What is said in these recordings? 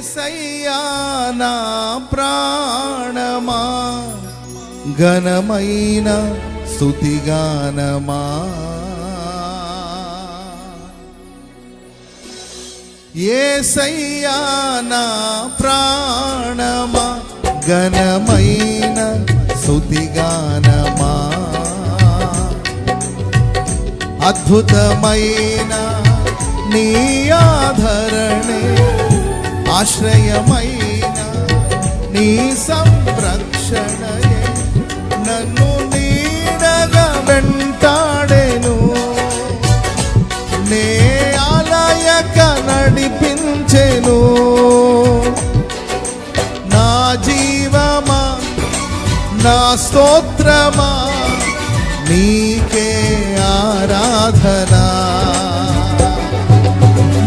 యేసయ్యా నా ప్రాణమా ఘనమైన స్తుతిగానమా, యేసయ్యా నా ప్రాణమా ఘనమైన స్తుతిగానమా, అద్భుతమైన నీ ఆధరణే ఆశ్రయమైన నీ సంరక్షణయే నన్ను నీడగా వెంటాడెను, నే ఆలయక నడిపించెను. నా జీవమా నా స్తోత్రమా నీకే ఆరాధనా,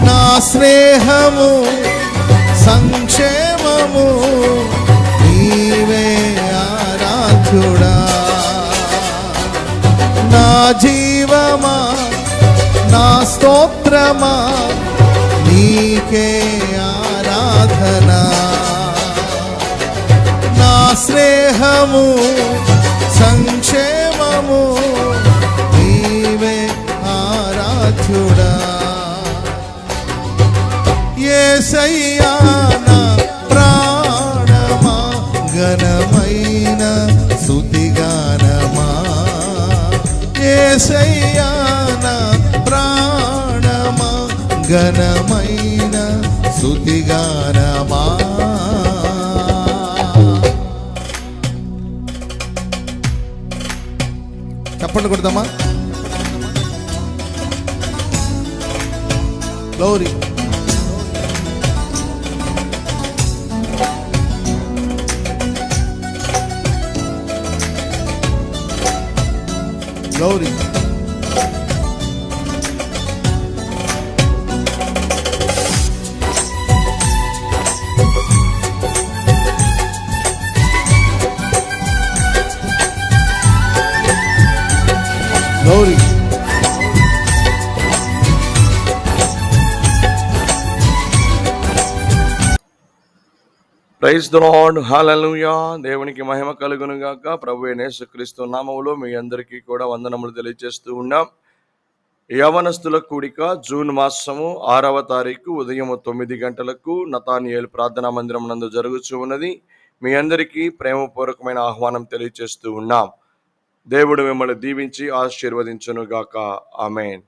నా స్నేహము సంక్షేమము నీవే ఆరాధ్యుడా, నా జీవమా నా స్తోత్రమా నీకే ఆరాధనా, నా స్నేహము సంక్షేమము నీవే ఆరాధ్యుడా. యేసయ్యా నా ప్రాణమా ఘనమైన స్తుతిగానమా, యేసయ్యా నా ప్రాణమా ఘనమైన స్తుతిగానమా. చప్పట్లు కొడదామా? Glory. Glory. Glory. Praise the lord, hallelujah. దేవునికి మహిమ కలుగును గాక. ప్రభువైన యేసుక్రీస్తు నామములో మీ అందరికీ కూడా వందనములు తెలియజేస్తూ ఉన్నాం. యవనస్తుల కూడిక జూన్ మాసము 6వ తారీఖు ఉదయం 9 గంటలకు నతానియేల్ ప్రార్థనా మందిరం నందు జరుగుతూ ఉన్నది. మీ అందరికీ ప్రేమపూర్వకమైన ఆహ్వానం తెలియజేస్తూ ఉన్నాం. దేవుడు మిమ్మల్ని దీవించి ఆశీర్వదించును గాక. ఆమేన్.